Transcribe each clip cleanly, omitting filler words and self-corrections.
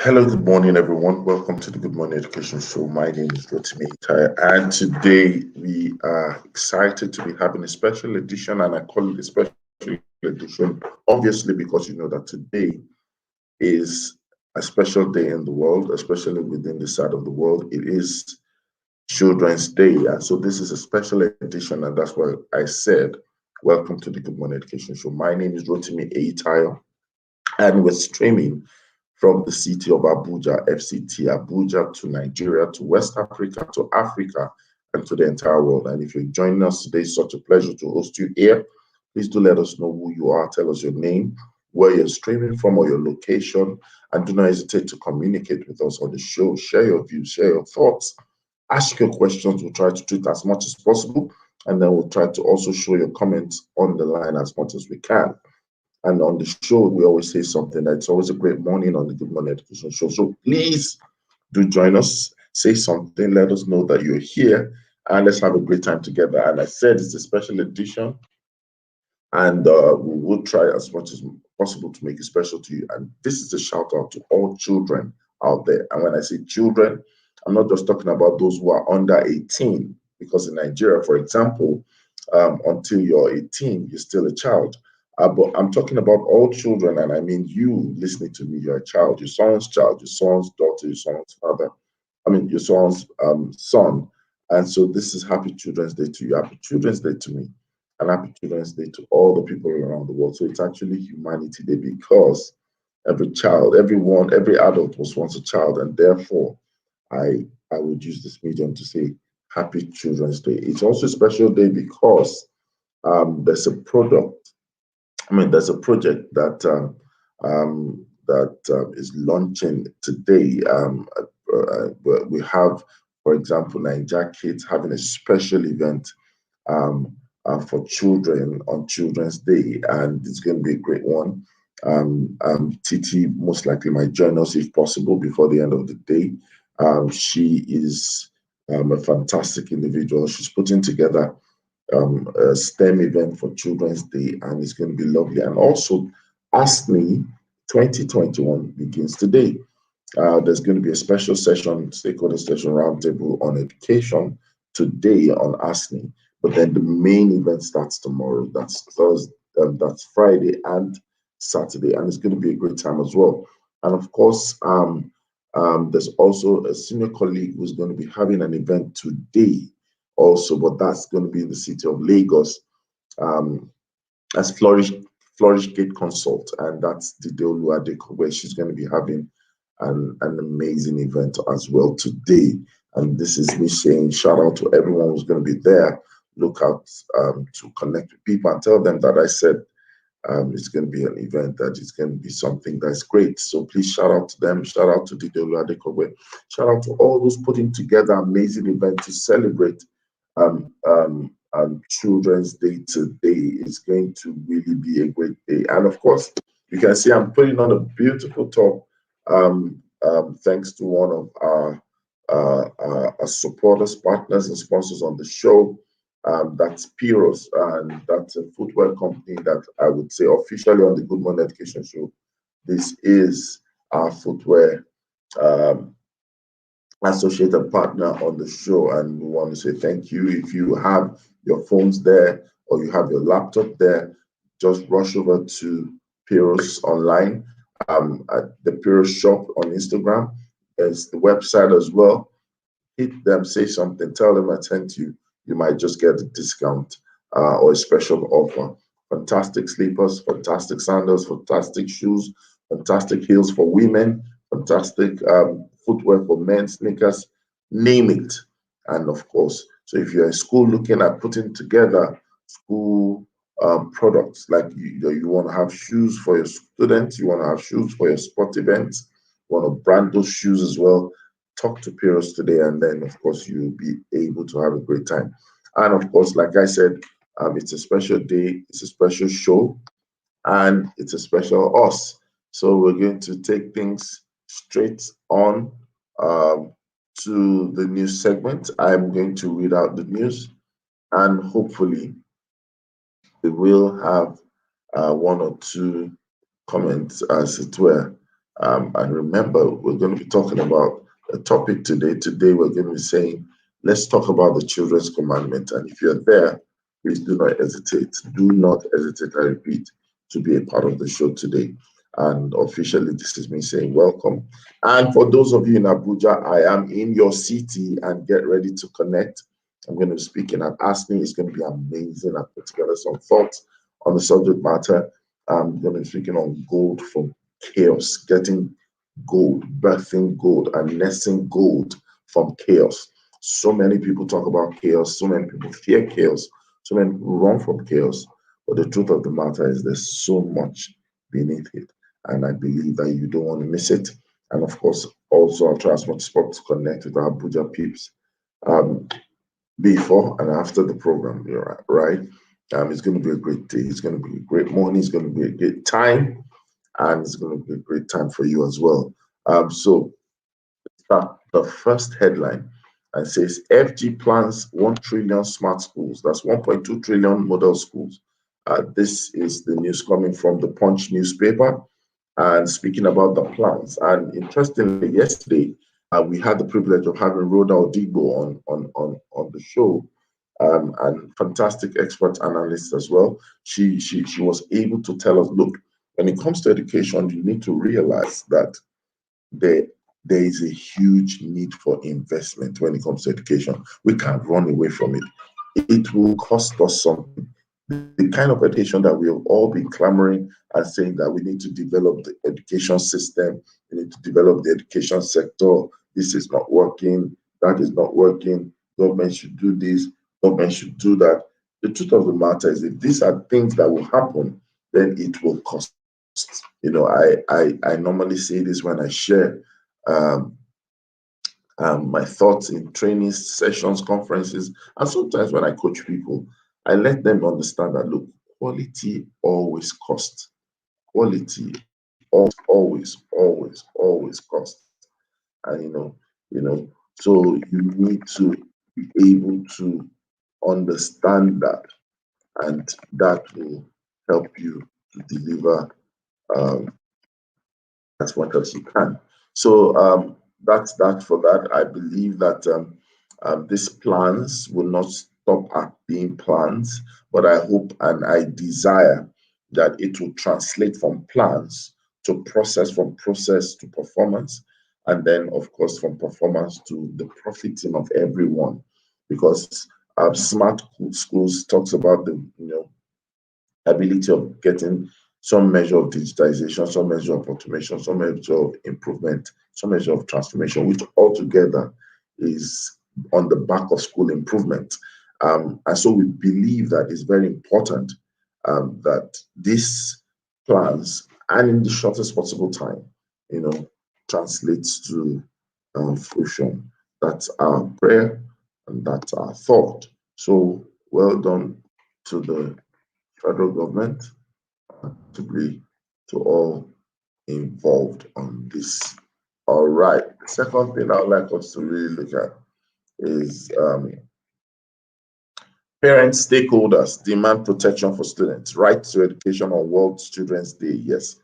Hello, good morning, everyone. Welcome to the Good Morning Education Show. My name is Rotimi Itai, and today we are excited to be having a special edition, and I call it a special edition, obviously, because you know that today is a special day in the world, especially within the side of the world. It is Children's Day, and so this is a special edition, and that's why I said, welcome to the Good Morning Education Show. My name is Rotimi Itai, and we're streaming from the city of Abuja, FCT, Abuja to Nigeria, to West Africa, to Africa, and to the entire world. And if you're joining us today, it's such a pleasure to host you here. Please do let us know who you are, tell us your name, where you're streaming from, or your location, and do not hesitate to communicate with us on the show. Share your views, share your thoughts, ask your questions. We'll try to treat as much as possible, and then we'll try to also show your comments on the line as much as we can. And on the show, we always say something that it's always a great morning on the Good Morning Education Show. So please do join us, say something, let us know that you're here, and let's have a great time together. And I said it's a special edition, and we will try as much as possible to make it special to you. And this is a shout out to all children out there. And when I say children, I'm not just talking about those who are under 18, because in Nigeria, for example, until you're 18, you're still a child. But I'm talking about all children, and I mean you listening to me, you're a child, your son's child, your son's daughter, your son's father, your son's son. And so this is Happy Children's Day to you, Happy Children's Day to me, and Happy Children's Day to all the people around the world. So it's actually Humanity Day, because every child, everyone, every adult was once a child, and therefore I would use this medium to say Happy Children's Day. It's also a special day because there's a product there's a project that is launching today. We have, for example, Niger Kids having a special event for children on Children's Day, and it's going to be a great one. Titi most likely might join us if possible before the end of the day. She is a fantastic individual. She's putting together a STEM event for Children's Day, and it's going to be lovely. And also, Ask Me 2021 begins today. There's going to be a special session, stakeholder session roundtable on education today on Ask Me. But then the main event starts tomorrow. That's Thursday, that's Friday and Saturday, and it's going to be a great time as well. And of course, there's also a senior colleague who's going to be having an event today also, but that's going to be in the city of Lagos as Flourish Gate Consult, and that's the Deolu Adeko, where she's going to be having an amazing event as well today. And this is me saying shout out to everyone who's going to be there. Look out to connect with people and tell them that I said it's going to be an event that is going to be something that's great. So please shout out to them. Shout out to the Deolu Adeko. Shout out to all those putting together amazing event to celebrate Children's Day today. Is going to really be a great day. And of course, you can see I'm putting on a beautiful top thanks to one of our supporters, partners, and sponsors on the show. That's Piros, and that's a footwear company that I would say officially on the Good Morning Education Show. This is our footwear associated partner on the show, and we want to say thank you. If you have your phones there or you have your laptop there, just rush over to Piros online, at the Piros shop on Instagram. There's the website as well. Hit them, say something, tell them I sent you. You might just get a discount or a special offer. Fantastic sleepers, fantastic sandals, fantastic shoes, fantastic heels for women, fantastic footwear for men, sneakers, name it. And of course, so if you're in school looking at putting together school products, like you want to have shoes for your students, you want to have shoes for your sport events, you want to brand those shoes as well, talk to Piros today, and then of course you'll be able to have a great time. And of course, like I said, it's a special day, it's a special show, and it's a special us. So we're going to take things straight on to the news segment. I'm going to read out the news, and hopefully we will have one or two comments, as it were, And remember, we're going to be talking about a topic today. Today, we're going to be saying, let's talk about the children's commandment. And if you're there, please do not hesitate. Do not hesitate, I repeat, to be a part of the show today. And officially, this is me saying welcome. And for those of you in Abuja, I am in your city and get ready to connect. I'm going to be speaking at ASNI. It's going to be amazing. I put together some thoughts on the subject matter. I'm going to be speaking on gold from chaos, getting gold, birthing gold, and nesting gold from chaos. So many people talk about chaos, so many people fear chaos, so many people run from chaos. But the truth of the matter is there's so much beneath it. And I believe that you don't want to miss it. And of course, also I'll try as much as possible to connect with our Abuja peeps before and after the program, right? It's going to be a great day. It's going to be a great morning. It's going to be a great time, and it's going to be a great time for you as well. So start the first headline and says FG plans 1 trillion smart schools. That's 1.2 trillion model schools. This is the news coming from the Punch newspaper and speaking about the plans. And interestingly, yesterday we had the privilege of having Rhoda Odigbo on the show, and fantastic expert analyst as well. She was able to tell us, look, when it comes to education, you need to realize that there there is a huge need for investment when it comes to education. We can't run away from it. It will cost us something. The kind of education that we have all been clamoring and saying that we need to develop the education system, we need to develop the education sector. This is not working, that is not working. Government should do this, government should do that. The truth of the matter is, if these are things that will happen, then it will cost. I normally say this when I share um, my thoughts in training sessions, conferences, and sometimes when I coach people, I let them understand that, look, quality always costs. Quality always costs. And so you need to be able to understand that, and that will help you to deliver um, as much as you can. So that's that for that. I believe that these plans will not stop at being plans, but I hope and I desire that it will translate from plans to process, from process to performance, and then, of course, from performance to the profiting of everyone. Because smart schools talks about the ability of getting some measure of digitization, some measure of automation, some measure of improvement, some measure of transformation, which altogether is on the back of school improvement. And so we believe that it's very important that these plans, and in the shortest possible time, translates to fruition. That's our prayer and that's our thought. So well done to the federal government, to all involved on this. All right. The second thing I would like us to really look at is parents, stakeholders demand protection for students. Right to education on World Children's Day. Yes,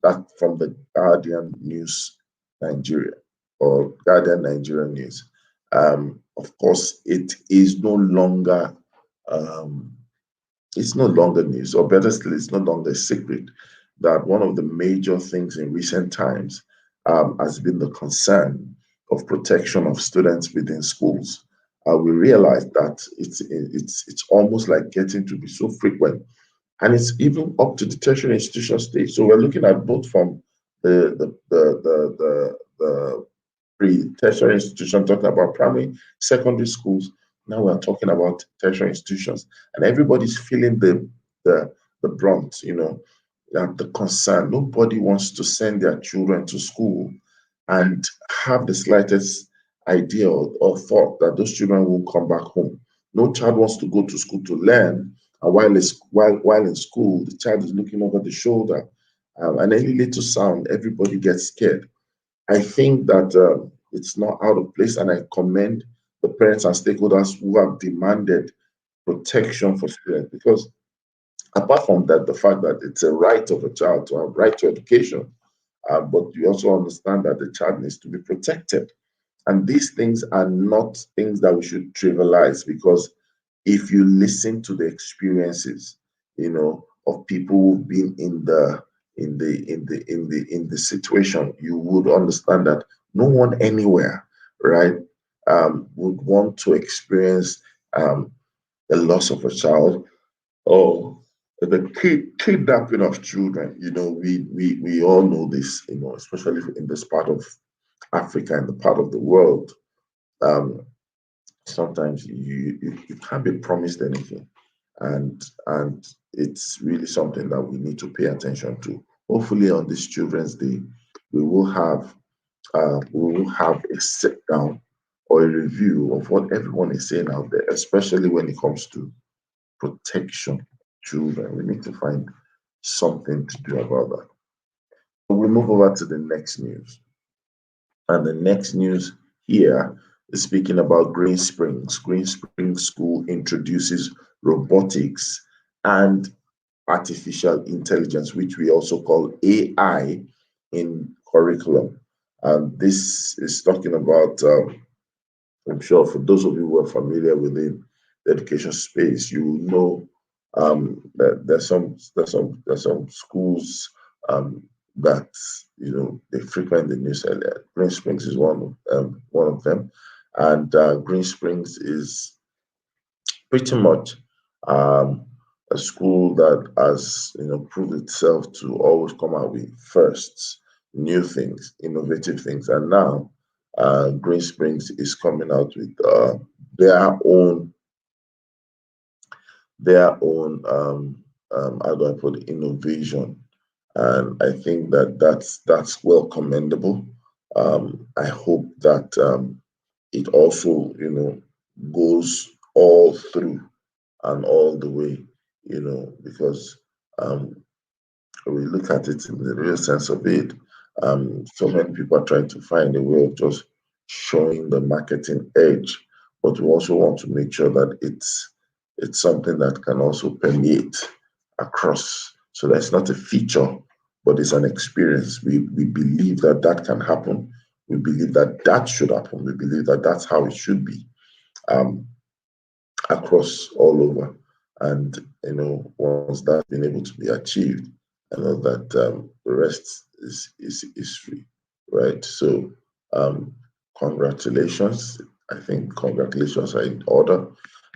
that from the Guardian News Nigeria, or Guardian Nigeria News. Of course, it is no longer news, or better still, it's no longer a secret that one of the major things in recent times has been the concern of protection of students within schools. We realize that it's almost like getting to be so frequent, and it's even up to the tertiary institution stage. So we're looking at both from the pre-tertiary institution, talking about primary, secondary schools. Now we're talking about tertiary institutions, and everybody's feeling the brunt. The concern. Nobody wants to send their children to school and have the slightest idea or thought that those children will come back home. No child wants to go to school to learn, and while in school, the child is looking over the shoulder, and any little sound, everybody gets scared. I think that it's not out of place, and I commend the parents and stakeholders who have demanded protection for students, because apart from that, the fact that it's a right of a child to have right to education, but you also understand that the child needs to be protected. And these things are not things that we should trivialize, because if you listen to the experiences, of people who've been in the situation, you would understand that no one anywhere, right, would want to experience the loss of a child, or the kidnapping of children. We all know this, especially in this part of Africa and the part of the world. Um, Sometimes you can't be promised anything, and it's really something that we need to pay attention to. Hopefully, on this Children's Day, we will have a sit down or a review of what everyone is saying out there, especially when it comes to protection of children. We need to find something to do about that. We move over to the next news. And the next news here is speaking about Green Springs. Green Springs School introduces robotics and artificial intelligence, which we also call AI, in curriculum. And this is talking about, I'm sure for those of you who are familiar within the education space, you will know that there's some schools that they frequent the news earlier. Green Springs is one of them, and Green Springs is pretty much um, a school that has proved itself to always come out with firsts, new things, innovative things, and now Green Springs is coming out with their own how do I put it, innovation, and I think that that's well commendable. I hope that it also goes all through and all the way, because um, we look at it in the real sense of it. So many people are trying to find a way of just showing the marketing edge, but we also want to make sure that it's something that can also permeate across. So that's not a feature, but it's an experience. We believe that that can happen. We believe that that should happen. We believe that that's how it should be. Um, Across all over. And once that's been able to be achieved, I know that the rest is history, right? So congratulations. I think congratulations are in order.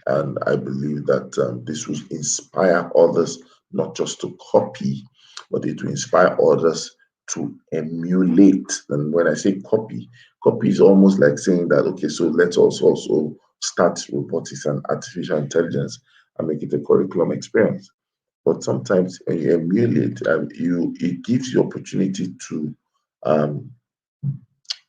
And I believe that this will inspire others not just to copy, but it will inspire others to emulate. And when I say copy is almost like saying that, okay, so let's also start robotics and artificial intelligence and make it a curriculum experience. But sometimes when you emulate, it gives you opportunity um,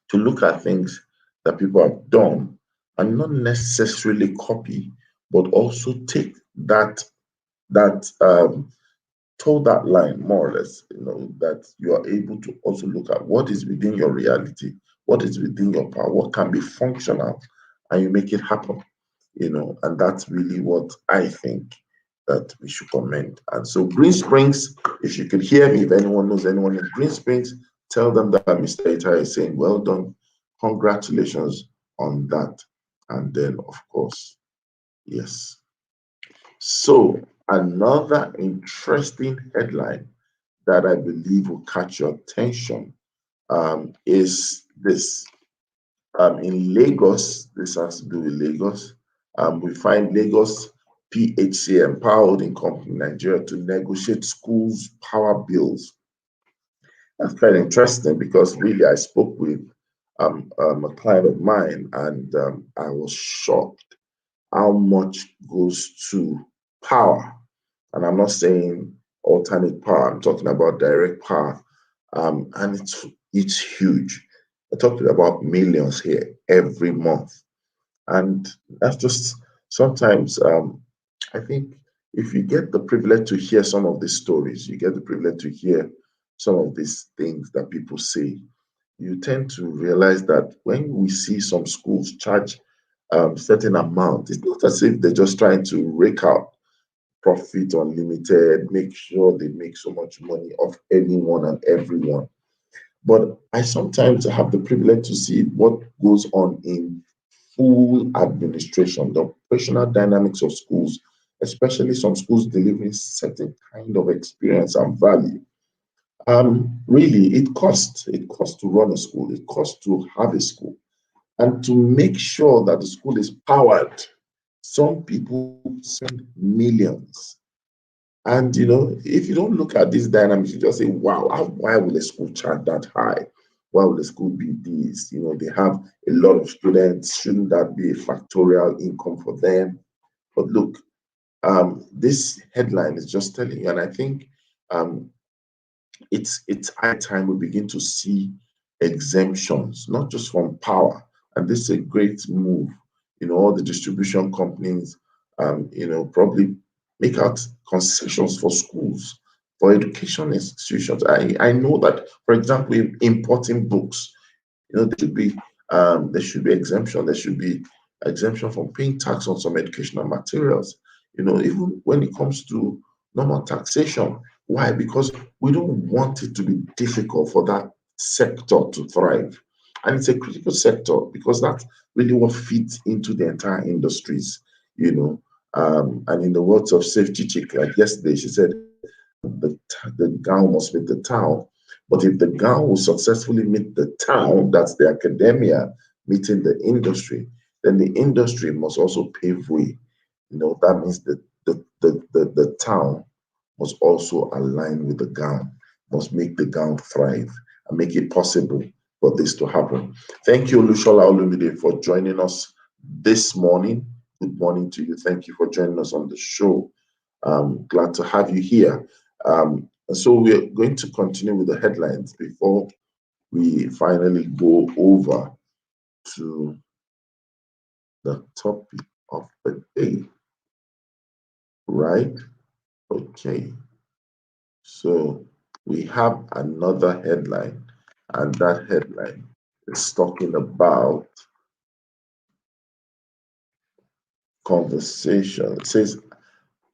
to look at things that people have done and not necessarily copy, but also take that toe that line more or less, that you are able to also look at what is within your reality, what is within your power, what can be functional, and you make it happen, and that's really what I think that we should commend. And so Green Springs, if you could hear me, if anyone knows anyone in Green Springs, tell them that Mr. Ita is saying, well done, congratulations on that. And then, of course, yes. So another interesting headline that I believe will catch your attention is this. In Lagos, this has to do with Lagos. We find Lagos PHCM, Power Holding Company Nigeria, to negotiate schools' power bills. That's quite interesting because really I spoke with a client of mine, and I was shocked how much goes to power. And I'm not saying alternate power, I'm talking about direct power. And it's huge. I talked about millions here every month. And that's just sometimes, I think if you get the privilege to hear some of these stories, you get the privilege to hear some of these things that people say, you tend to realize that when we see some schools charge certain amount, it's not as if they're just trying to rake out profit unlimited, make sure they make so much money off anyone and everyone. But I sometimes have the privilege to see what goes on in full administration, the operational dynamics of schools, especially some schools delivering certain kind of experience and value. Really, it costs. It costs to run a school. It costs to have a school, and to make sure that the school is powered. Some people spend millions, and if you don't look at these dynamics, you just say, "Wow, why will a school charge that high? Why will a school be this? They have a lot of students. Shouldn't that be a factorial income for them?" But look, this headline is just telling you, and I think um, it's high time we begin to see exemptions, not just from power. And this is a great move. All the distribution companies, probably make out concessions for schools, for education institutions. I know that, for example, importing books, there should be exemption. There should be exemption from paying tax on some educational materials. Even when it comes to normal taxation. Why? Because we don't want it to be difficult for that sector to thrive. And it's a critical sector because that's really what feeds into the entire industries, you know. And in the words of Safety Chick, like yesterday, she said, the gown must meet the town. But if the gown will successfully meet the town, that's the academia meeting the industry, then the industry must also pave way. That means that the town must also align with the gown, must make the gown thrive and make it possible for this to happen. Thank you, Lushola Olumide, for joining us this morning. Good morning to you. Thank you for joining us on the show. Glad to have you here. And so we're going to continue with the headlines before we finally go over to the topic of the day, right? Okay. So we have another headline, and that headline is talking about conversation. It says,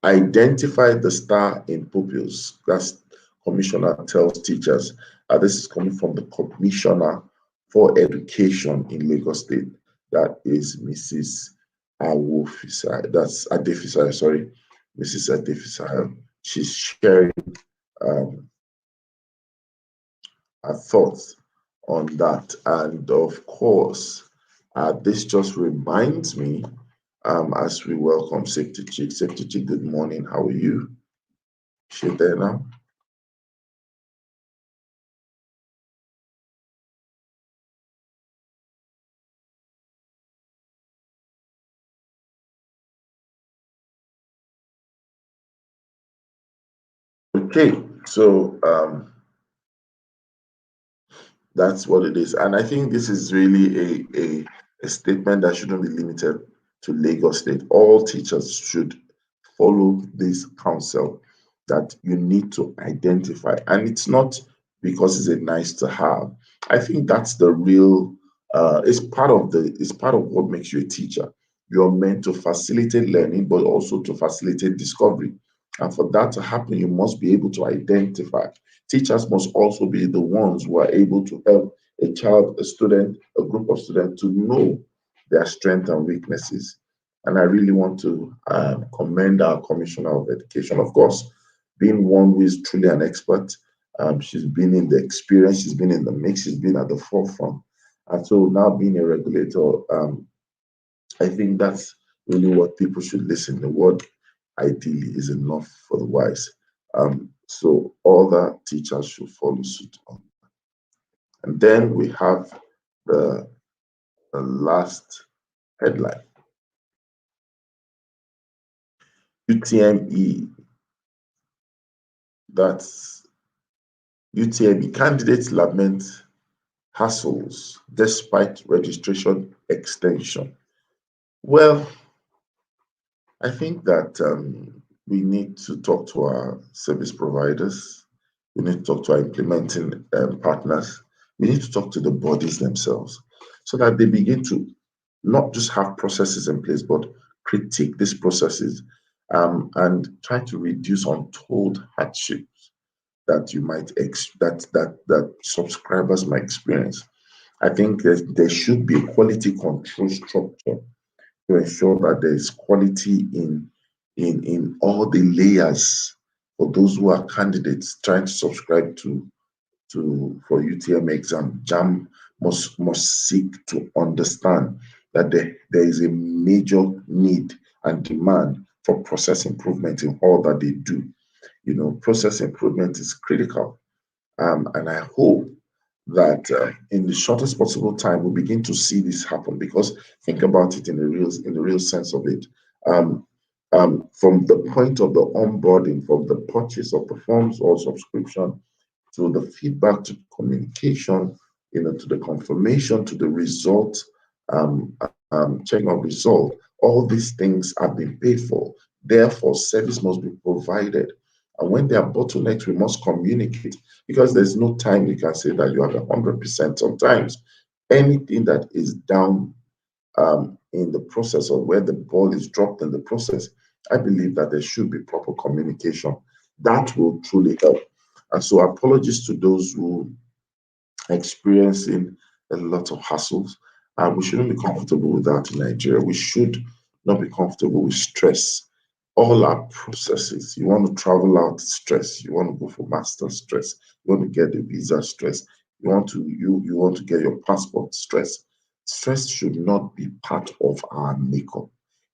identify the star in pupils. That's commissioner tells teachers. This is coming from the commissioner for education in Lagos State. That is Mrs. Awofisa. That's Adefisa, sorry. Mrs. Adefisa. She's sharing um, her thoughts on that. And of course, this just reminds me as we welcome Safety Chick. Safety Chick, good morning. How are you? She there now? Okay, so that's what it is. And I think this is really a statement that shouldn't be limited to Lagos State. All teachers should follow this counsel that you need to identify. And it's not because it's a nice to have. I think that's the real it's part of what makes you a teacher. You're meant to facilitate learning, but also to facilitate discovery. And for that to happen, you must be able to identify. Teachers must also be the ones who are able to help a child, a student, a group of students to know their strengths and weaknesses. And I really want to commend our Commissioner of Education, of course, being one who is truly an expert. She's been in the experience, she's been in the mix, she's been at the forefront. And so now being a regulator, I think that's really what people should listen. The word ideally is enough for the wise. So other teachers should follow suit on. And then we have the last headline. UTME, that's UTME candidates lament hassles despite registration extension. Well, I think that we need to talk to our service providers. We need to talk to our implementing partners. We need to talk to the bodies themselves so that they begin to not just have processes in place, but critique these processes and try to reduce untold hardships that you might that subscribers might experience. I think there should be a quality control structure to ensure that there is quality in all the layers for those who are candidates trying to subscribe for UTM exam. JAM must seek to understand that there is a major need and demand for process improvement in all that they do. Process improvement is critical. And I hope that in the shortest possible time we begin to see this happen, because think about it in the real sense of it. From the point of the onboarding, from the purchase of the forms or subscription, to the feedback, to communication, to the confirmation, to the result, checking of result, all these things have been paid for. Therefore, service must be provided. And when there are bottlenecks, we must communicate, because there's no time you can say that you have 100%. Sometimes anything that is down in the process, or where the ball is dropped in the process, I believe that there should be proper communication. That will truly help. And so apologies to those who are experiencing a lot of hassles. We shouldn't be comfortable with that in Nigeria. We should not be comfortable with stress. All our processes, you want to travel out, stress. You want to go for master, stress. You want to get the visa, stress. You want to get your passport, stress. Stress should not be part of our makeup.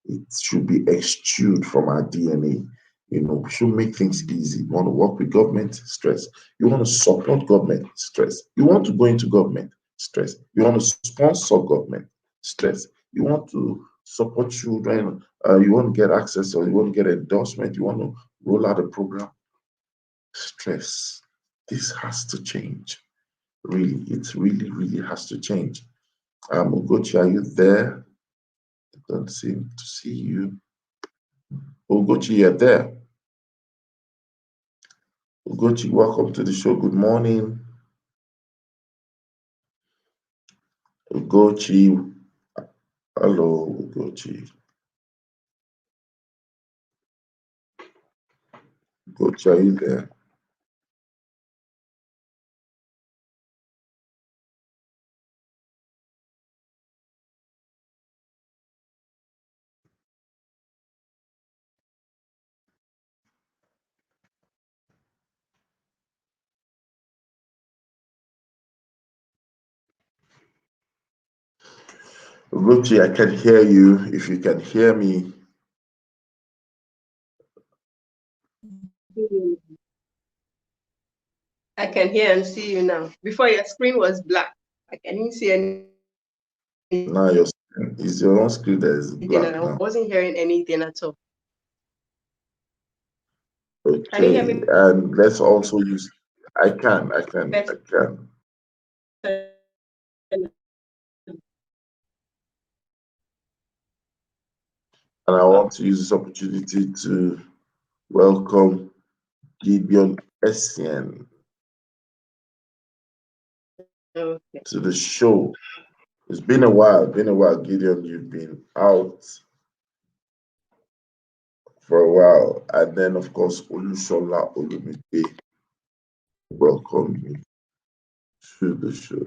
It should be eschewed from our DNA. We should make things easy. You want to work with government, stress. You want to support government, stress. You want to go into government, stress. You want to sponsor government, stress. You want to support children, you want to get access, or you want to get endorsement, you want to roll out a program, stress. This has to change. Really, it really, really has to change. Ugochi, are you there? I don't seem to see you. Ugochi, you're there. Ugochi, welcome to the show. Good morning. Ugochi, hello, Ugochi. Ugochi, are you there? Ugochi, I can hear you. If you can hear me. I can hear and see you now. Before, your screen was black. I can't see any. Now is your own screen that is black now. I wasn't hearing anything at all. Okay, can you hear me? And let's also use. I can. And I want to use this opportunity to welcome Gideon Essien to the show. It's been a while, Gideon. You've been out for a while. And then, of course, Olusola Olumide, welcome you to the show.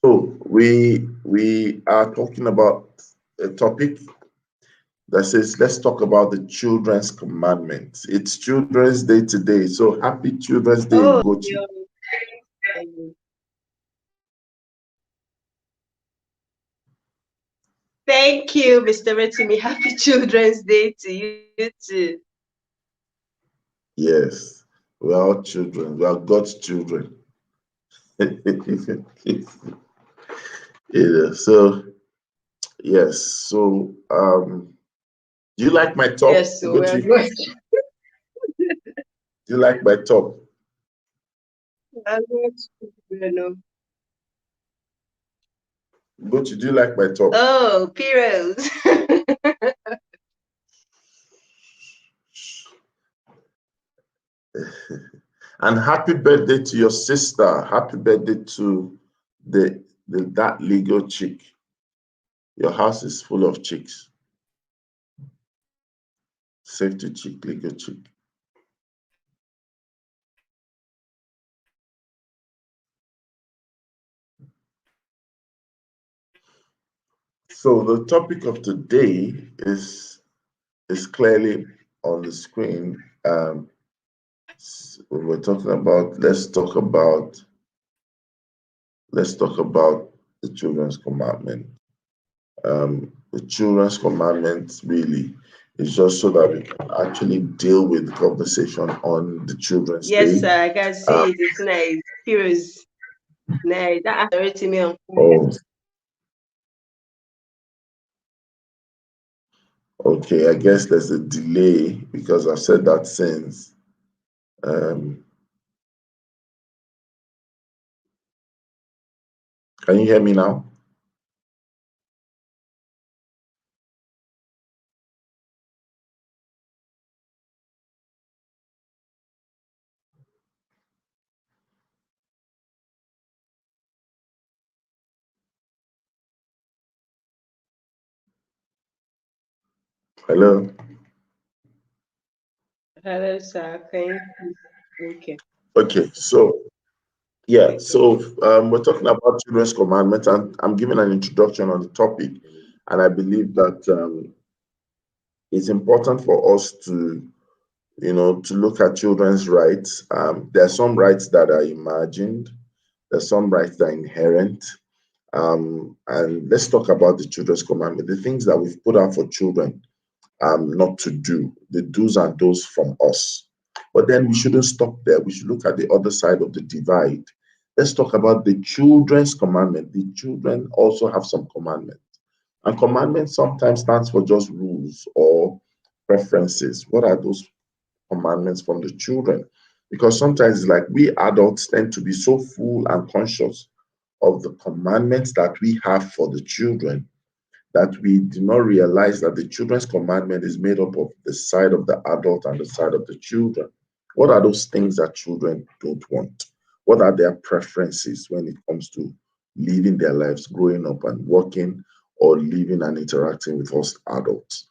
So we are talking about a topic that says, let's talk about the children's commandments. It's Children's Day today. So happy Children's Day, Gochi. Thank you, Mr. Retimi. Happy Children's Day to you too. Yes, we are all children. We are God's children. So, yes. So, do you like my top? Yes, so we are good. Do you like my top? Gochi, do you like my top? Oh, Piros. And happy birthday to your sister. Happy birthday to that legal chick. Your house is full of chicks. Safe to chick, legal chick. So the topic of today is clearly on the screen. We're talking about. Let's talk about the children's commandment. The children's commandment really is just so that we can actually deal with the conversation on the Children's Day. Yes, sir, I can see it. It's nice. Heroes. Nice. That already me on. Oh, okay. I guess there's a delay because I've said that since. Can you hear me now? Hello? Hello, sir. Okay. Okay, so yeah, so we're talking about children's commandments, and I'm giving an introduction on the topic, and I believe that it's important for us to, to look at children's rights. There are some rights that are imagined, there's some rights that are inherent, and let's talk about the children's commandment, the things that we've put out for children not to do, the do's and don'ts from us. But then we shouldn't stop there. We should look at the other side of the divide. Let's talk about the children's commandment. The children also have some commandments. And commandment sometimes stands for just rules or preferences. What are those commandments from the children? Because sometimes it's like we adults tend to be so full and conscious of the commandments that we have for the children that we do not realize that the children's commandment is made up of the side of the adult and the side of the children. What are those things that children don't want? What are their preferences when it comes to living their lives, growing up and working, or living and interacting with us adults?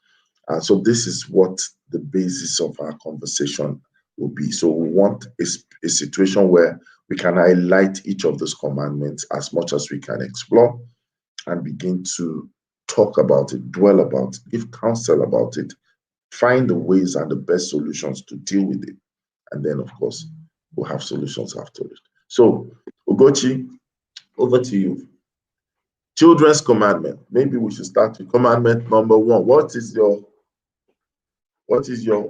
And so this is what the basis of our conversation will be. So we want a situation where we can highlight each of those commandments as much as we can explore and begin to talk about it, dwell about it, give counsel about it, find the ways and the best solutions to deal with it. And then, of course, we'll have solutions after it. So, Ugochi, over to you. Children's commandment. Maybe we should start with commandment number one. What is your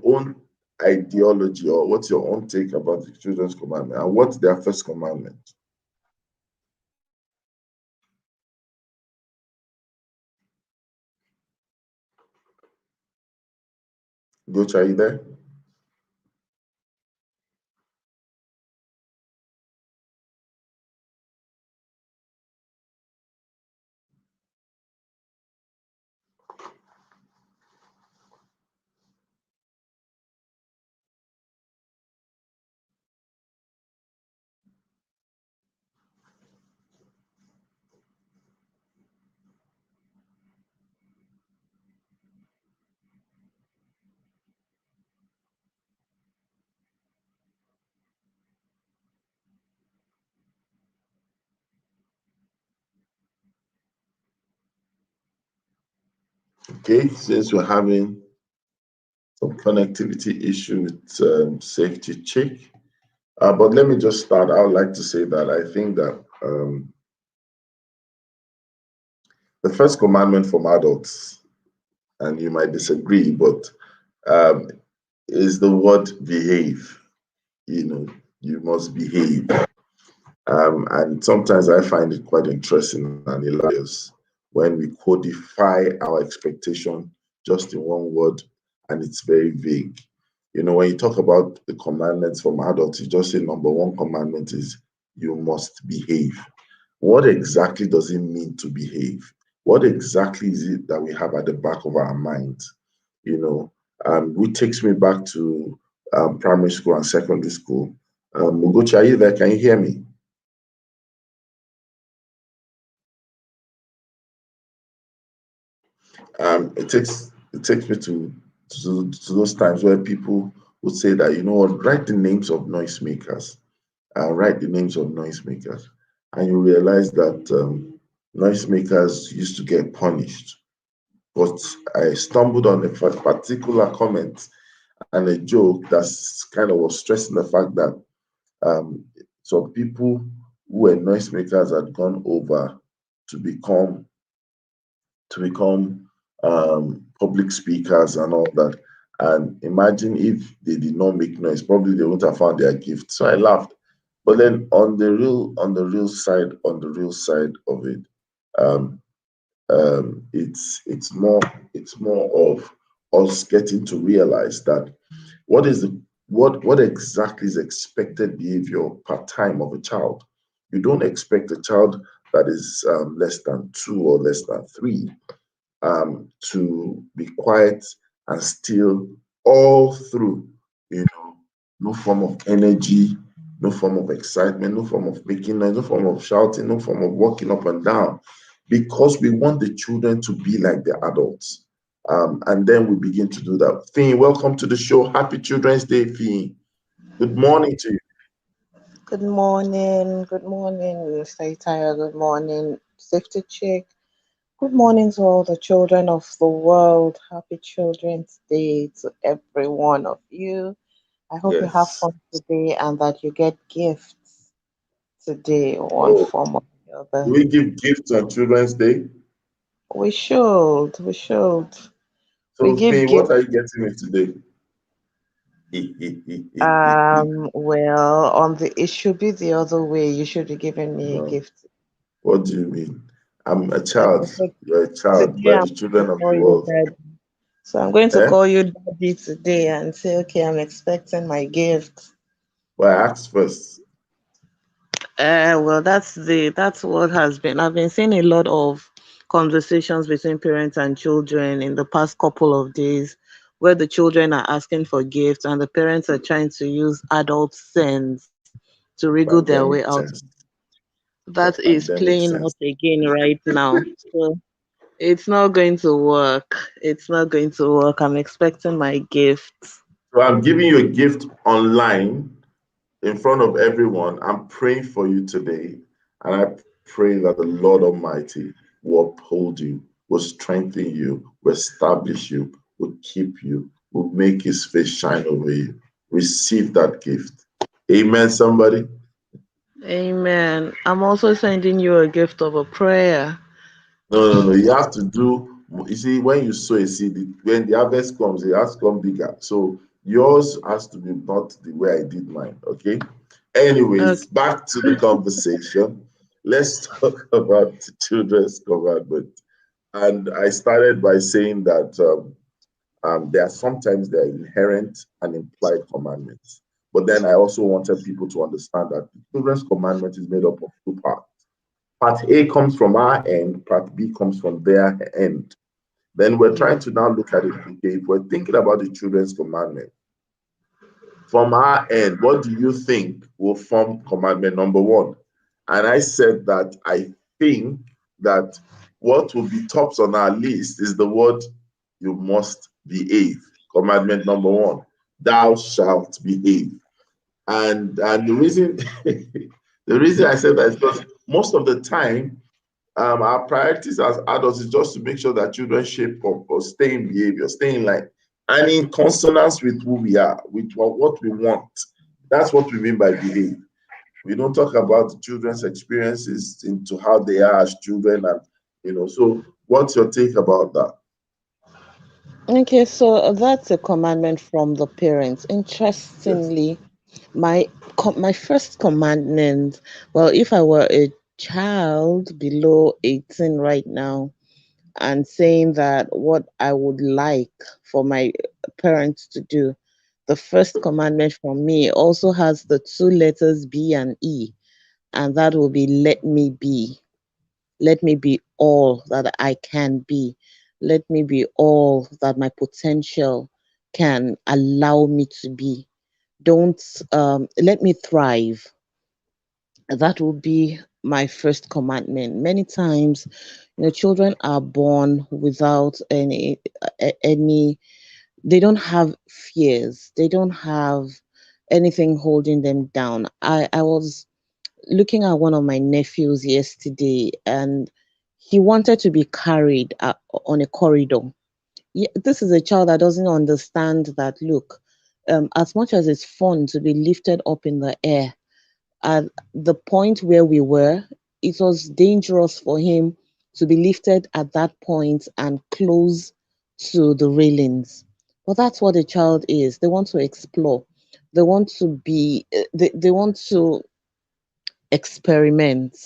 own ideology, or what's your own take about the children's commandment, and what's their first commandment? Ugochi, are you there? Okay, since we're having some connectivity issue with safety check. But let me just start. I would like to say that I think that the first commandment from adults, and you might disagree, but um, is the word behave. You must behave. And sometimes I find it quite interesting and hilarious when we codify our expectation just in one word and it's very vague. When you talk about the commandments from adults, you just say number one commandment is you must behave. What exactly does it mean to behave? What exactly is it that we have at the back of our minds? Which takes me back to primary school and secondary school. Mugochi, are you there? Can you hear me? It takes me to those times where people would say that, you know what, write the names of noisemakers, write the names of noisemakers, and you realize that noisemakers used to get punished. But I stumbled on a particular comment and a joke that's kind of was stressing the fact that um, some people who were noisemakers had gone over to become public speakers and all that. And imagine if they did not make noise, probably they wouldn't have found their gift. So I laughed. But then on the real side of it, um, it's more of us getting to realize that what is the what exactly is expected behavior part time of a child. You don't expect a child that is less than 2 or less than 3 to be quiet and still all through, no form of energy, no form of excitement, no form of making noise, no form of shouting, no form of walking up and down, because we want the children to be like the adults. And then we begin to do that. Finn, welcome to the show. Happy Children's Day, Finn. Good morning to you. Good morning, Mr. Itaya. Good morning, Safety Chick. Good morning to all the children of the world. Happy Children's Day to every one of you. I hope you have Yes. fun today and that you get gifts today, one Oh, form or the do other. we give gifts on Children's Day? We should. We So, give Finn, what gifts. are you getting me today? Well, it should be the other way. You should be giving me a No. gift. What do you mean? I'm a Okay, child. so You're a child. today We're I'm the going children to of call the you world. Daddy. So I'm going to Eh? call you Daddy today and say, okay, I'm expecting my gift. Well, I asked first. Well, that's what has been. I've been seeing a lot of conversations between parents and children in the past couple of days, where the children are asking for gifts and the parents are trying to use adult sense to wriggle their way Pandemic out. sense. That is Pandemic playing out sense. again right now. So it's not going to work. It's not going to work. I'm expecting my gift. So I'm giving you a gift online in front of everyone. I'm praying for you today. And I pray that the Lord Almighty will uphold you, will strengthen you, will establish you, will keep you, will make his face shine over you. Receive that gift. Amen, somebody. Amen. I'm also sending you a gift of a prayer. No, no, no. You have to do. You see, when you sow a seed, when the harvest comes, it has to come bigger. So yours has to be not the way I did mine. Okay. Anyways, Okay. back to the conversation. Let's talk about the children's commandment. And I started by saying that there are sometimes there are inherent and implied commandments. But then I also wanted people to understand that the children's commandment is made up of two parts. Part A comes from our end, part B comes from their end. Then we're trying Mm. to now look at it. Okay, if we're thinking about the children's commandment, from our end, what do you think will form commandment number one? And I said that I think that what will be tops on our list is the word you must behave. Commandment number one, thou shalt behave. And the reason the reason I said that is because most of the time our priorities as adults is just to make sure that children shape up or stay in behavior, stay in line, and in consonance with who we are, with what we want. That's what we mean by behave. We don't talk about the children's experiences into how they are as children, and So, what's your take about that? Okay, so that's a commandment from the parents. Yes. Interestingly, my first commandment, well, if I were a child below 18 right now and saying that what I would like for my parents to do, the first commandment from me also has the two letters B and E, and that will be let me be. Let me be all that I can be. Let me be all that my potential can allow me to be. Don't Let me thrive. That will be my first commandment. Many times, children are born without any. They don't have fears. They don't have anything holding them down. I was looking at one of my nephews yesterday, and he wanted to be carried on a corridor. Yeah, this is a child that doesn't understand that, look, as much as it's fun to be lifted up in the air, at the point where we were, it was dangerous for him to be lifted at that point and close to the railings. But that's what a child is. They want to explore. They want to be, they want to experiment.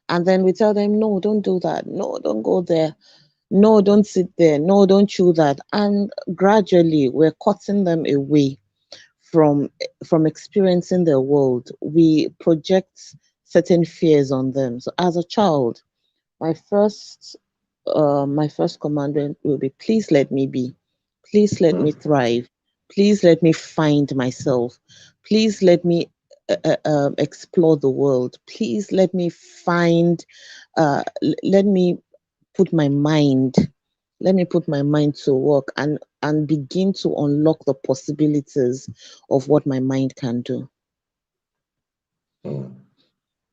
And then we tell them, no, don't do that. No, don't go there. No, don't sit there. No, don't chew that. And gradually we're cutting them away from from experiencing their world. We project certain fears on them. So as a child, my first commandment will be, please let me be. Please let me Mm, thrive. Please let me find myself. Please let me explore the world. Please let me find, let me put my mind, let me put my mind to work and begin to unlock the possibilities of what my mind can do. mm.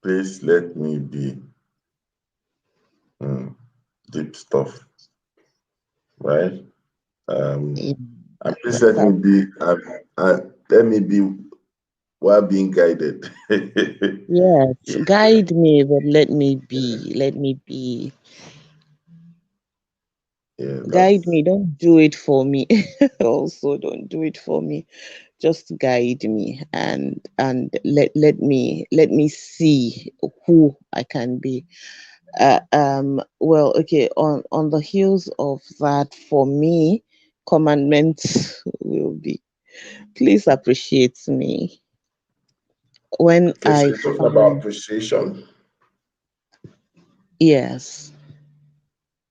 Please let me be. Mm, deep stuff, right? Yeah, And please let me that, be. Let me be while being guided. yes, Yeah, guide me, but let me be. Let me be. yeah, Guide that's me. Don't do it for me. Also, don't do it for me. Just guide me and let me see who I can be. Well, okay, on the heels of that, for me, commandment will be, please appreciate me when okay. So I you're talking about find, appreciation. yes,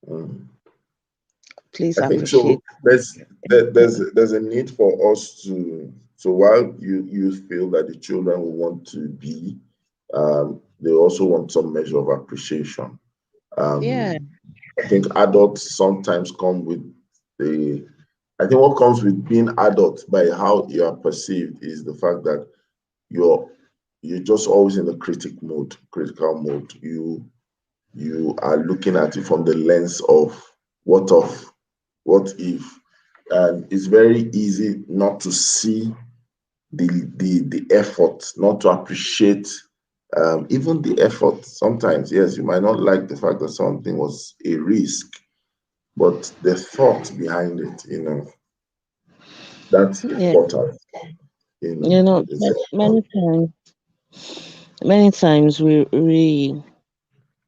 Mm. please I think so. appreciate There's a need for us to. So while you feel that the children will want to be, they also want some measure of appreciation. yeah, Um, I think adults sometimes come with the. I think what comes with being adult by how you are perceived is the fact that you're you're just always in the critical mode. You are looking at it from the lens of what of, what if, and it's very easy not to see the effort, not to appreciate even the effort. Sometimes, yes, you might not like the fact that something was a risk, but the thought behind it, that's yeah. important. It's Many times we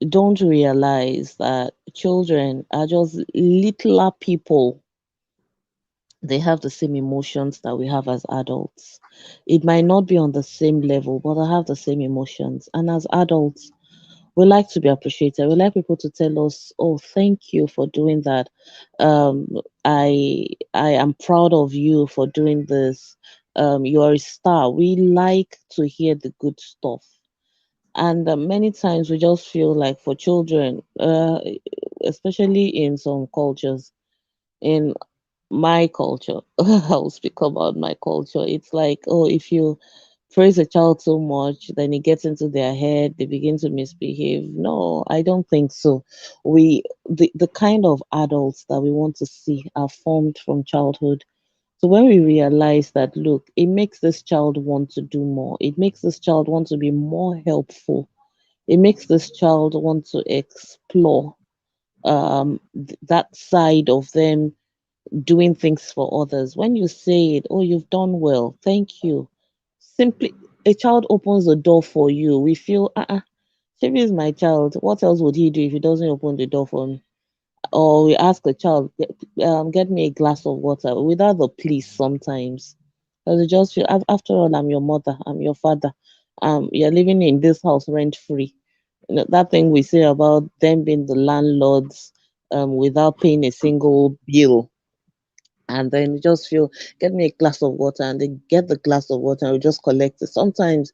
don't realize that children are just littler people. They have the same emotions that we have as adults. It might not be on the same level, but they have the same emotions. And as adults, we like to be appreciated. We like people to tell us, "Oh, thank you for doing that. I am proud of you for doing this. You are a star." We like to hear the good stuff. And many times we just feel like for children, especially in some cultures, in my culture, I'll speak about my culture. It's like, oh, if you praise a child so much, then it gets into their head, they begin to misbehave. No, I don't think so. The kind of adults that we want to see are formed from childhood. So when we realize that, look, it makes this child want to do more, it makes this child want to be more helpful, it makes this child want to explore that side of them doing things for others. When you say it, oh, you've done well, thank you. Simply, a child opens the door for you. We feel, Shibi is my child. What else would he do if he doesn't open the door for me? Or we ask the child, get me a glass of water without the please sometimes. Because we just feel, after all, I'm your mother, I'm your father. You're living in this house rent free. That thing we say about them being the landlords without paying a single bill, and then you just feel, get me a glass of water, and they get the glass of water and we just collect it. Sometimes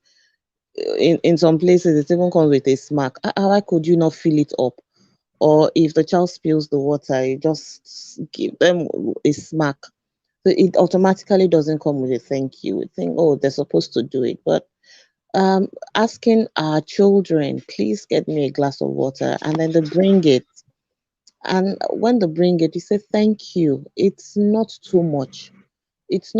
in some places it even comes with a smack. Why could you not fill it up? Or if the child spills the water, you just give them a smack. So it automatically doesn't come with a thank you. We think, oh, they're supposed to do it. But asking our children, please get me a glass of water, and then they bring it. And when they bring it, you say thank you. It's not too much. It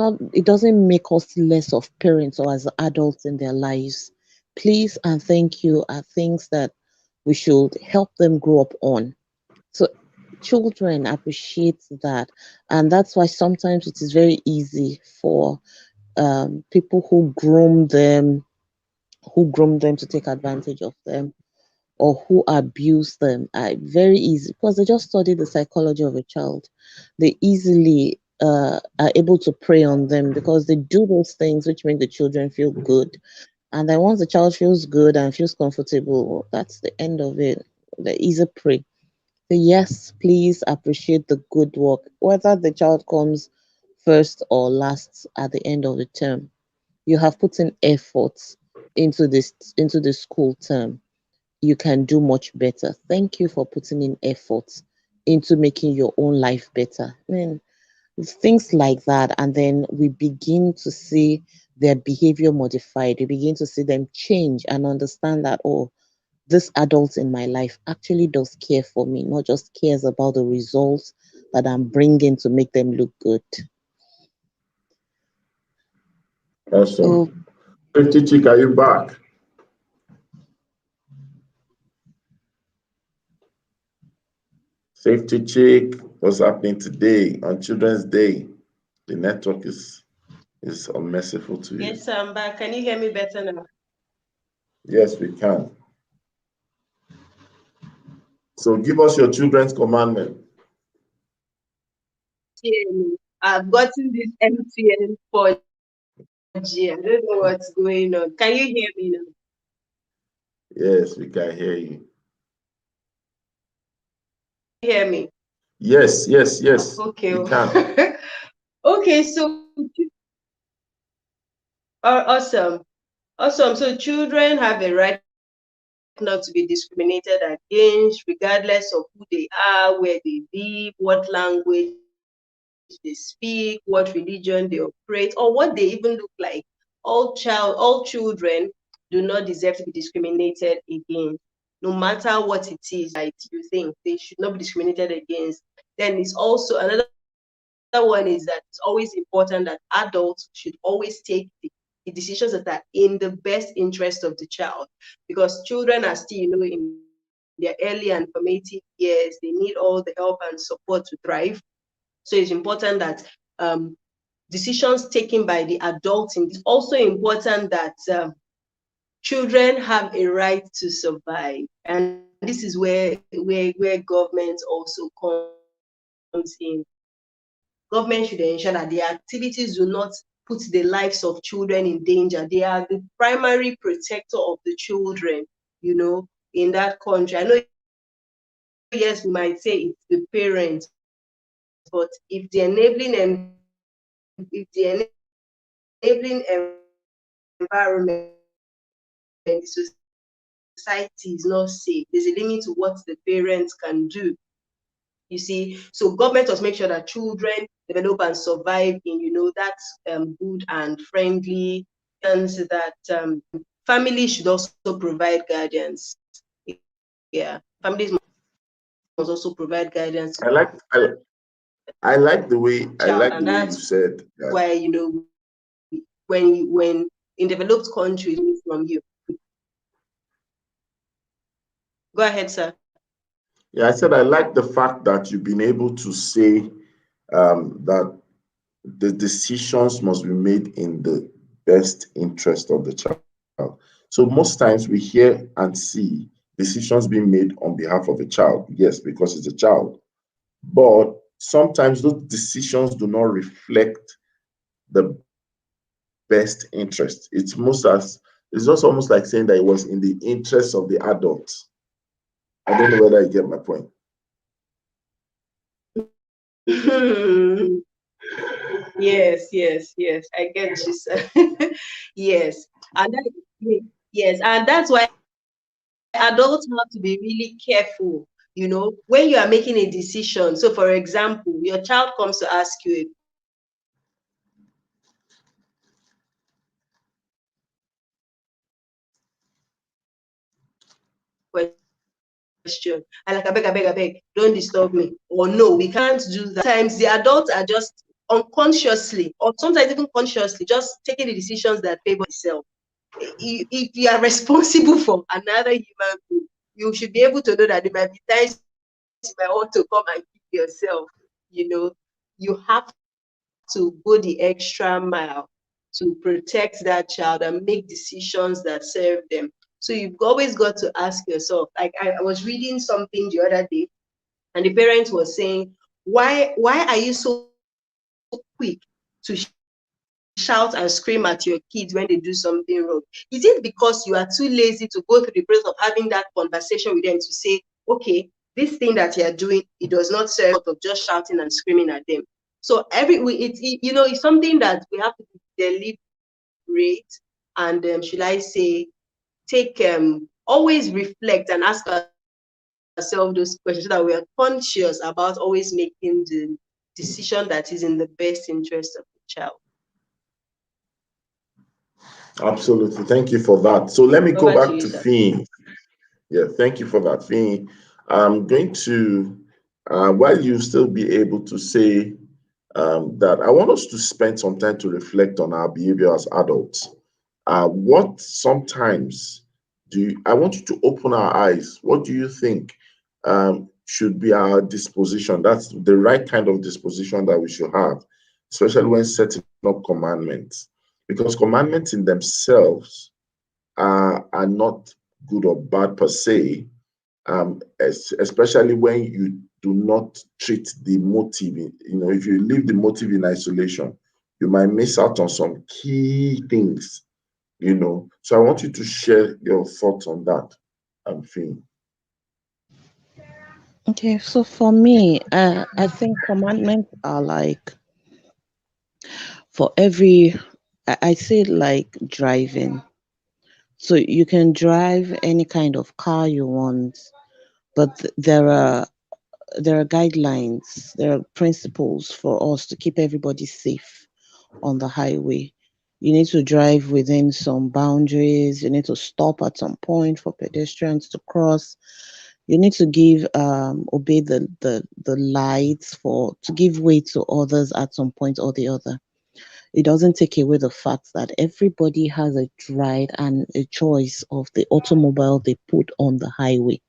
doesn't make us less of parents or as adults in their lives. Please and thank you are things that we should help them grow up on. So children appreciate that. And that's why sometimes it is very easy for people who groom them to take advantage of them or who abuse them are very easy because they just study the psychology of a child. They easily are able to prey on them because they do those things which make the children feel good. And then once the child feels good and feels comfortable, that's the end of it. The easy prey. So yes, please appreciate the good work, whether the child comes first or last at the end of the term. You have put in efforts into the school term. You can do much better. Thank you for putting in efforts into making your own life better. I mean, it's things like that, and then we begin to see their behavior modified. We begin to see them change and understand that, oh, this adult in my life actually does care for me, not just cares about the results that I'm bringing to make them look good. Oh, Awesome. Safety chick, are you back? Safety chick, what's happening today on Children's Day? The network is unmerciful to you. Yes, I'm back. Can you hear me better now? Yes, we can. So give us your children's commandment. Hear me. I've gotten this MTN 4G. I don't know what's going on. Can you hear me now? Yes, we can hear you. Hear me? Yes, yes, yes, Okay. we can. Okay, so awesome. Awesome. So children have a right not to be discriminated against, regardless of who they are, where they live, what language they speak, what religion they operate, or what they even look like. All children do not deserve to be discriminated against, no matter what it is that you think they should not be discriminated against. Then it's also another one is that it's always important that adults should always take the decisions that are in the best interest of the child, because children are still, in their early and formative years. They need all the help and support to thrive. So it's important that decisions taken by the adults. It's also important that children have a right to survive, and this is where government also comes in. Government should ensure that the activities do not put the lives of children in danger. They are the primary protector of the children, in that country. I know, yes, we might say it's the parents, but if the enabling environment, the society is not safe, there's a limit to what the parents can do. You see, so government must make sure that children develop and survive in, that good and friendly, and that families should also provide guidance. Yeah, families must also provide guidance to I like I, I like the way the child, and you that's said that. why, when in developed countries from you. Go ahead, sir. Yeah, I said I like the fact that you've been able to say that the decisions must be made in the best interest of the child. So most times we hear and see decisions being made on behalf of a child. Yes, because it's a child. But sometimes those decisions do not reflect the best interest. It's just almost like saying that it was in the interest of the adult. I don't know whether you get my point. Yes, yes, yes. I get you, sir. Yes. And that, Yes, and that's why adults have to be really careful, when you are making a decision. So, for example, your child comes to ask you a question, and like, I beg, don't disturb me. Or no, we can't do that. Sometimes the adults are just unconsciously, or sometimes even consciously, just taking the decisions that favor itself. If you are responsible for another human being, you should be able to know that there might be times you might want to come and kill yourself. You have to go the extra mile to protect that child and make decisions that serve them. So you've always got to ask yourself, like I was reading something the other day, and the parent was saying, why are you so quick to shout and scream at your kids when they do something wrong? Is it because you are too lazy to go through the process of having that conversation with them to say, okay, this thing that you're doing, it does not serve of just shouting and screaming at them? So it's something that we have to be deliberate, and should I say, take always reflect and ask ourselves those questions so that we are conscious about always making the decision that is in the best interest of the child. Absolutely. Thank you for that. So let me go Over to back you, to sir. Fee. Yeah, thank you for that, Fee. I'm going to, while you still be able to say that, I want us to spend some time to reflect on our behavior as adults. What sometimes I want you to open our eyes. What do you think should be our disposition? That's the right kind of disposition that we should have, especially when setting up commandments. Because commandments in themselves are not good or bad per se, especially when you do not treat the motive. If you leave the motive in isolation, you might miss out on some key things. So I want you to share your thoughts on that, Finn. Okay, so for me, I think commandments are like for every, I say it like driving. So you can drive any kind of car you want, but there are guidelines, there are principles for us to keep everybody safe on the highway. You need to drive within some boundaries. You need to stop at some point for pedestrians to cross. You need to obey the lights to give way to others at some point or the other. It doesn't take away the fact that everybody has a right and a choice of the automobile they put on the highway.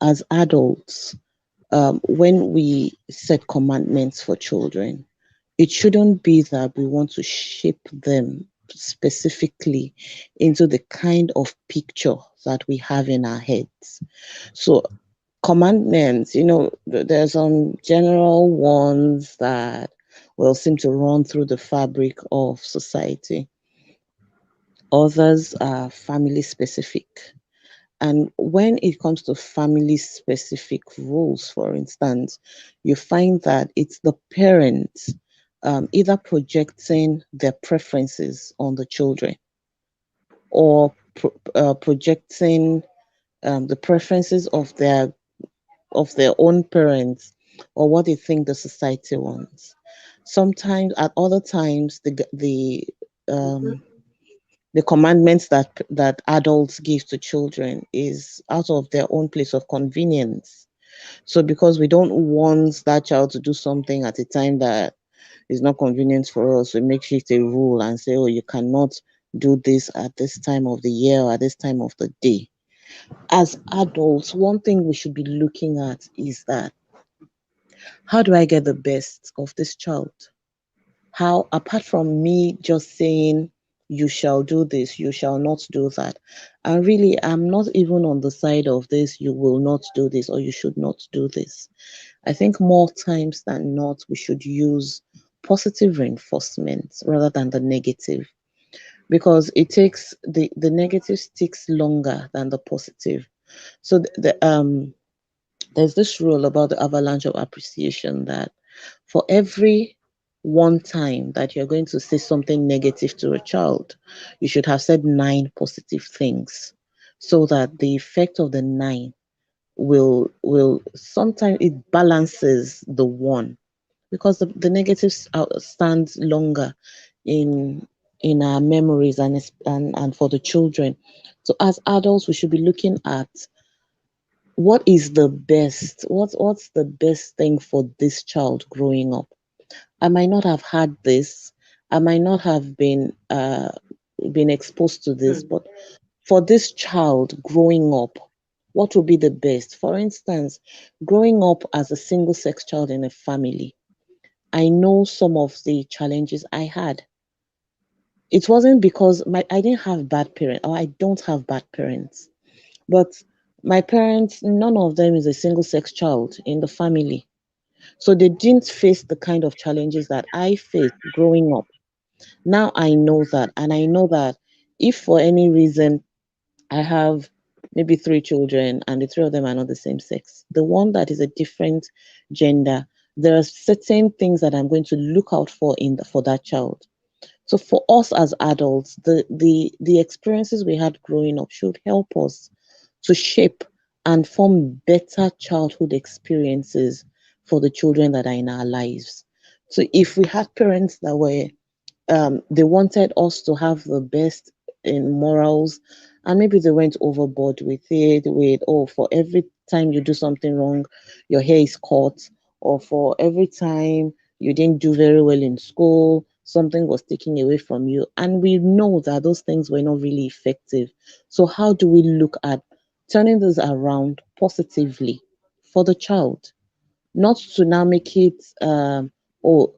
As adults, when we set commandments for children, it shouldn't be that we want to shape them specifically into the kind of picture that we have in our heads. So, commandments, there's some general ones that will seem to run through the fabric of society. Others are family specific. And when it comes to family specific rules, for instance, you find that it's the parents either projecting their preferences on the children or projecting the preferences of their own parents or what they think the society wants. Sometimes, at other times, um, the commandments that adults give to children is out of their own place of convenience. So because we don't want that child to do something at a time that is not convenient for us, we make it a rule and say, oh, you cannot do this at this time of the year or at this time of the day. As adults, one thing we should be looking at is that, how do I get the best of this child? How, apart from me just saying, you shall do this, you shall not do that. And really, I'm not even on the side of this, you will not do this, or you should not do this. I think more times than not, we should use positive reinforcement rather than the negative, because the negative sticks longer than the positive. So there's this rule about the avalanche of appreciation that for every one time that you're going to say something negative to a child. You should have said nine positive things so that the effect of the nine will sometimes it balances the one, because the negatives stands longer in our memories and for the children. So as adults, we should be looking at what is the best, what's the best thing for this child growing up. I might not have had this, I might not have been exposed to this, Hmm. but for this child growing up, what will be the best? For instance, growing up as a single sex child in a family, I know some of the challenges I had. It wasn't because I didn't have bad parents, or I don't have bad parents, but my parents, none of them is a single sex child in the family. So they didn't face the kind of challenges that I faced growing up. Now I know that, and I know that if for any reason I have maybe three children and the three of them are not the same sex, the one that is a different gender, there are certain things that I'm going to look out for for that child. So for us as adults, the experiences we had growing up should help us to shape and form better childhood experiences for the children that are in our lives. So if we had parents that were they wanted us to have the best in morals, and maybe they went overboard with it, with, oh, for every time you do something wrong, your hair is cut, or for every time you didn't do very well in school, something was taken away from you. And we know that those things were not really effective. So how do we look at turning this around positively for the child? Not to now make it oh,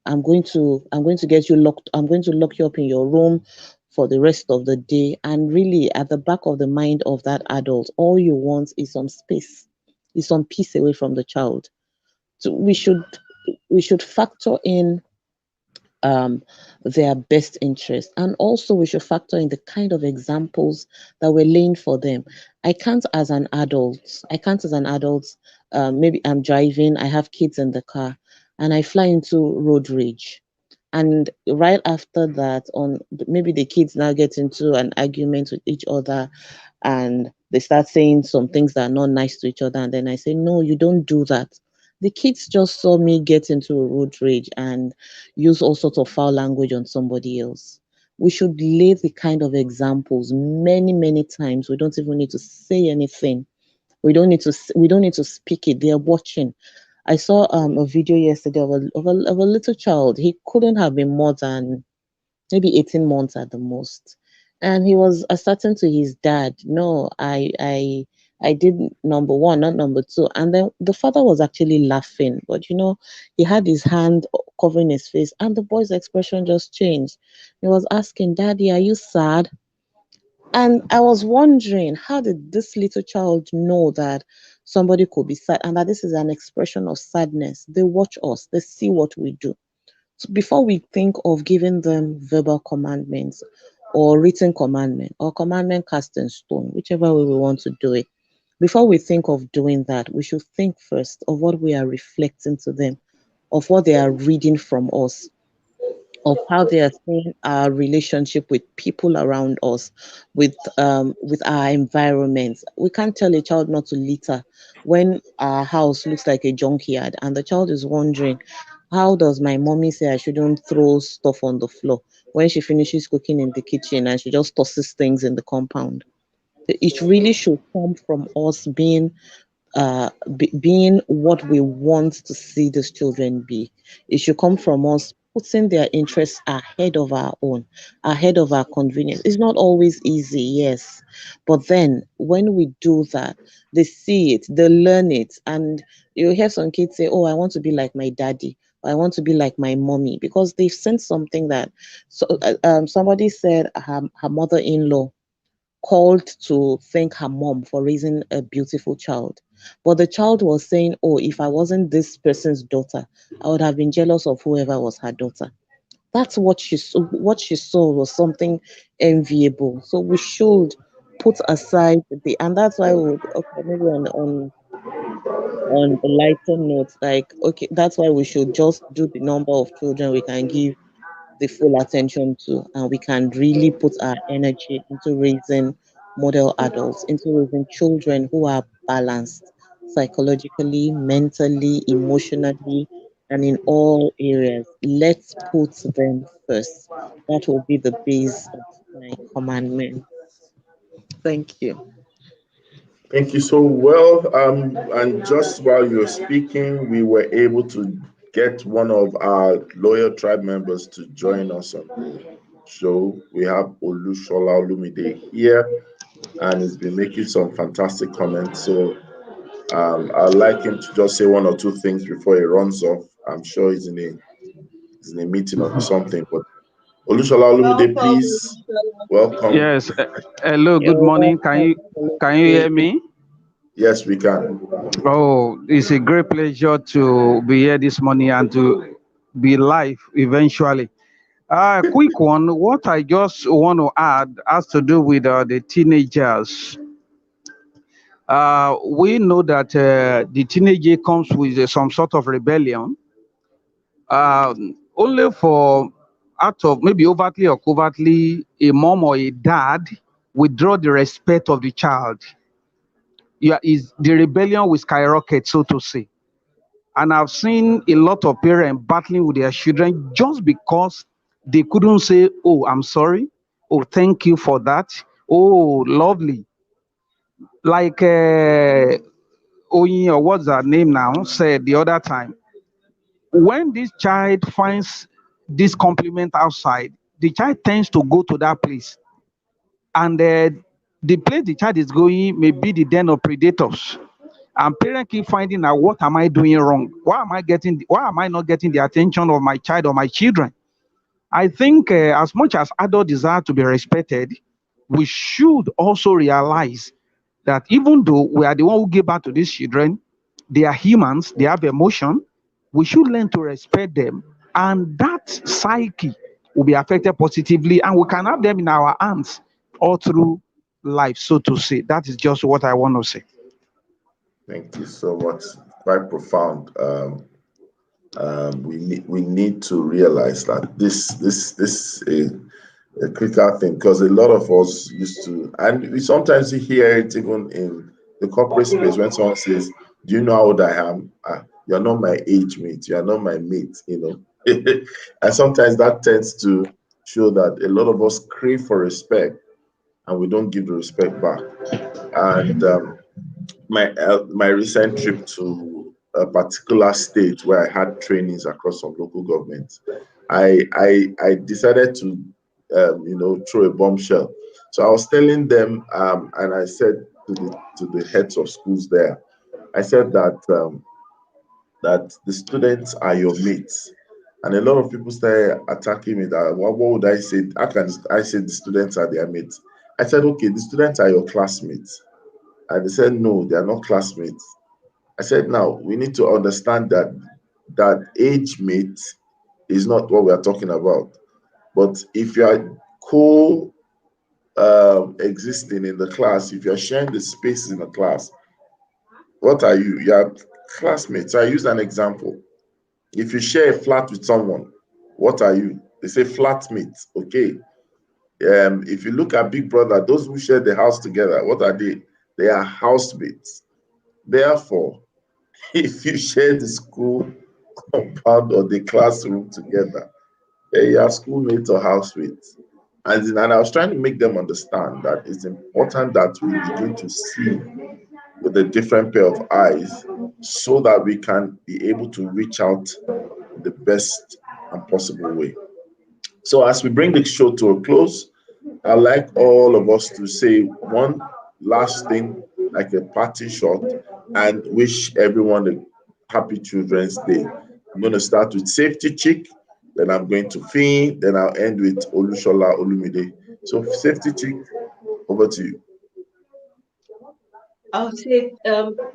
I'm going to get you locked, I'm going to lock you up in your room for the rest of the day. And really, at the back of the mind of that adult, all you want is some space, is some peace away from the child. So we should factor in their best interest. And also, we should factor in the kind of examples that we're laying for them. I can't as an adult, maybe I'm driving, I have kids in the car, and I fly into road rage. And right after that, on maybe the kids now get into an argument with each other, and they start saying some things that are not nice to each other. And then I say, no, you don't do that. The kids just saw me get into a road rage and use all sorts of foul language on somebody else. We should lay the kind of examples many, many times. We don't even need to say anything. We don't need to speak it. They are watching. I saw a video yesterday of a little child. He couldn't have been more than maybe 18 months at the most. And he was asserting to his dad, no, I did number one, not number two. And then the father was actually laughing, but he had his hand covering his face, and the boy's expression just changed. He was asking, Daddy, are you sad? And I was wondering, how did this little child know that somebody could be sad and that this is an expression of sadness? They watch us, they see what we do. So before we think of giving them verbal commandments or written commandment or commandment cast in stone, whichever way we want to do it, before we think of doing that, we should think first of what we are reflecting to them, of what they are reading from us, of how they are seeing our relationship with people around us, with our environment. We can't tell a child not to litter when our house looks like a junkyard, and the child is wondering, how does my mommy say I shouldn't throw stuff on the floor when she finishes cooking in the kitchen and she just tosses things in the compound? It really should come from us being what we want to see these children be. It should come from us putting their interests ahead of our own, ahead of our convenience. It's not always easy, yes. But then when we do that, they see it, they learn it. And you hear some kids say, oh, I want to be like my daddy. I want to be like my mommy, because they've seen something that somebody said her mother-in-law called to thank her mom for raising a beautiful child. But the child was saying, oh, if I wasn't this person's daughter, I would have been jealous of whoever was her daughter. That's what she saw. What she saw was something enviable. So we should put aside and that's why we would, okay, maybe on on the lighter note, like, okay, that's why we should just do the number of children we can give the full attention to, and we can really put our energy into raising model adults, into raising children who are balanced psychologically, mentally, emotionally, and in all areas. Let's put them first. That will be the base of my commandment. Thank you. Thank you so well. And just while you're speaking, we were able to get one of our loyal tribe members to join us on the show. We have Olushola Olumide here, and he's been making some fantastic comments. So I'd like him to just say one or two things before he runs off. I'm sure he's in a meeting or something. But Olushola Olumide, Welcome, please welcome. Yes. Hello. Good You're morning. welcome, Can you hear me? Yes, we can. Oh, it's a great pleasure to be here this morning and to be live eventually. Quick one. What I just want to add has to do with the teenagers. We know that the teenager comes with some sort of rebellion, only for out of maybe overtly or covertly, a mom or a dad withdraw the respect of the child. Yeah, is the rebellion will skyrocket, so to say. And I've seen a lot of parents battling with their children just because they couldn't say, "Oh, I'm sorry. Oh, thank you for that. Oh, lovely." Like Oyin, or what's her name now, said the other time, when this child finds this compliment outside, the child tends to go to that place, and the place the child is going may be the den of predators. And parents keep finding out, what am I doing wrong? Why am I not getting the attention of my child or my children? I think as much as adults desire to be respected, we should also realize that even though we are the one who give birth to these children, they are humans, they have emotion. We should learn to respect them, and that psyche will be affected positively, and we can have them in our hands all through life, so to say. That is just what I want to say. Thank you so much. Quite profound. We need to realize that this is a critical thing, because a lot of us used to, and we sometimes hear it even in the corporate space when someone says, "Do you know how old I am? You're not my age mate. You are not my mate." And sometimes that tends to show that a lot of us crave for respect, and we don't give the respect back. And my recent trip to a particular state where I had trainings across some local governments, I decided to throw a bombshell. So I was telling them, and I said to the heads of schools there, I said that the students are your mates. And a lot of people started attacking me that, what would I say? How can I say the students are their mates? I said, okay, the students are your classmates. And they said, no, they are not classmates. I said, now we need to understand that age mate is not what we are talking about. But if you are co existing in the class, if you're sharing the spaces in the class, what are you? You are classmates. So I use an example. If you share a flat with someone, what are you? They say flatmates. Okay. If you look at Big Brother, those who share the house together, what are they? They are housemates. Therefore, if you share the school compound or the classroom together, you are schoolmates or housemates. And I was trying to make them understand that it's important that we begin to see with a different pair of eyes, so that we can be able to reach out in the best and possible way. So as we bring the show to a close, I'd like all of us to say one last thing, like a party shot, and wish everyone a happy Children's Day. I'm going to start with Safety Chick, then I'm going to Fee, then I'll end with Olushola Olumide. So Safety Chick, over to you. I'll say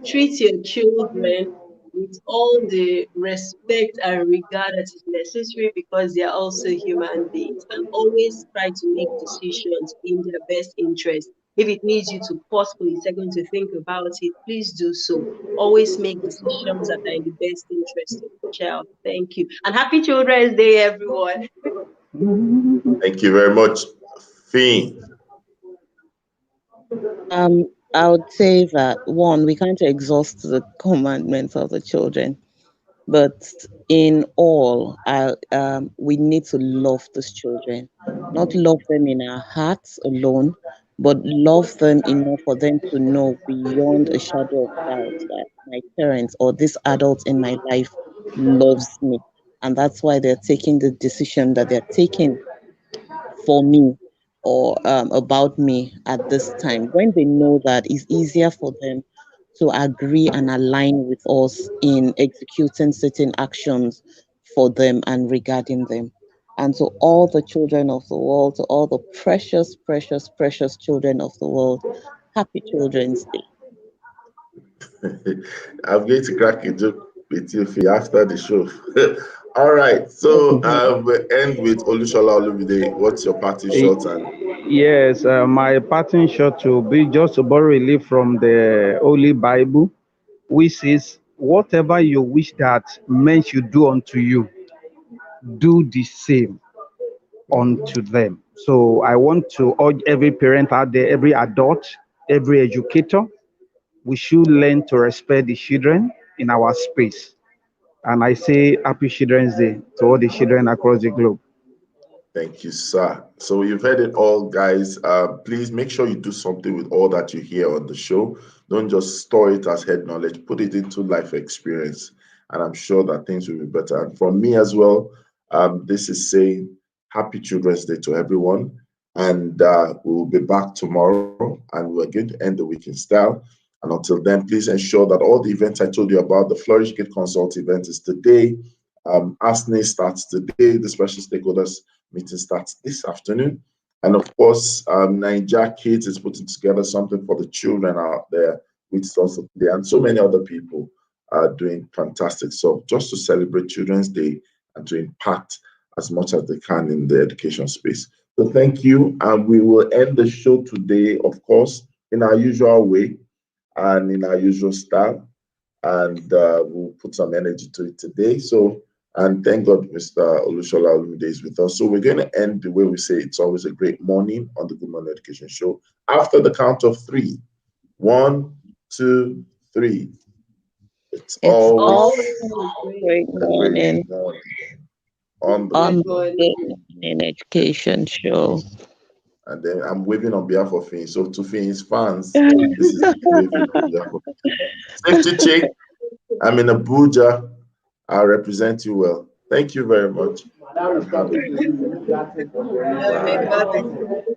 treat your children with all the respect and regard that is necessary, because they are also human beings, and always try to make decisions in their best interest. If it needs you to pause for a second to think about it, please do so. Always make decisions that are in the best interest of the child. Thank you. And happy Children's Day, everyone. Thank you very much, Finn. I would say that one, we can't exhaust the commandments of the children, but in all, we need to love these children, not love them in our hearts alone, but love them enough for them to know beyond a shadow of doubt that my parents or this adult in my life loves me, and that's why they're taking the decision that they're taking for me or about me at this time, when they know that it's easier for them to agree and align with us in executing certain actions for them and regarding them. And to all the children of the world, to all the precious, precious, precious children of the world, happy Children's Day. I'm going to crack a joke with you Fee, after the show. All right, so we'll end with Olushola Olumide. What's your party shot? And Yes, my parting shot will be just to borrow a leaf from the Holy Bible, which says, whatever you wish that men should do unto you, do the same unto them. So I want to urge every parent out there, every adult, every educator, we should learn to respect the children in our space. And I say Happy Children's Day to all the children across the globe. thank you, sir. So you've heard it all, guys. Please make sure you do something with all that you hear on the show. Don't just store it as head knowledge. Put it into life experience, and I'm sure that things will be better. And from me as well, this is saying Happy Children's Day to everyone. And we will be back tomorrow, and we're going to end the week in style. And until then, please ensure that all the events I told you about, the Flourish Gate Consult event is today. ASNE starts today. The special stakeholders meeting starts this afternoon. And of course, Niger Kids is putting together something for the children out there, which is also today. And so many other people are doing fantastic stuff just to celebrate Children's Day and to impact as much as they can in the education space. So thank you. And we will end the show today, of course, in our usual way and in our usual style. And we'll put some energy to it today. So, and thank God Mr. Olushola Olumide is with us. So we're going to end the way we say it's always a great morning on the Good Morning Education Show. After the count of three. 1, 2, 3. It's always Always great great. a morning great morning on the on Good the Good morning. Good Morning. Morning Education Show. And then I'm waving on behalf of Finn. So to Finn's fans, this is waving on behalf of Safety Chick. I'm in Abuja. I'll represent you well. Thank you very much. And have a good day. Okay, Bye. God bless you.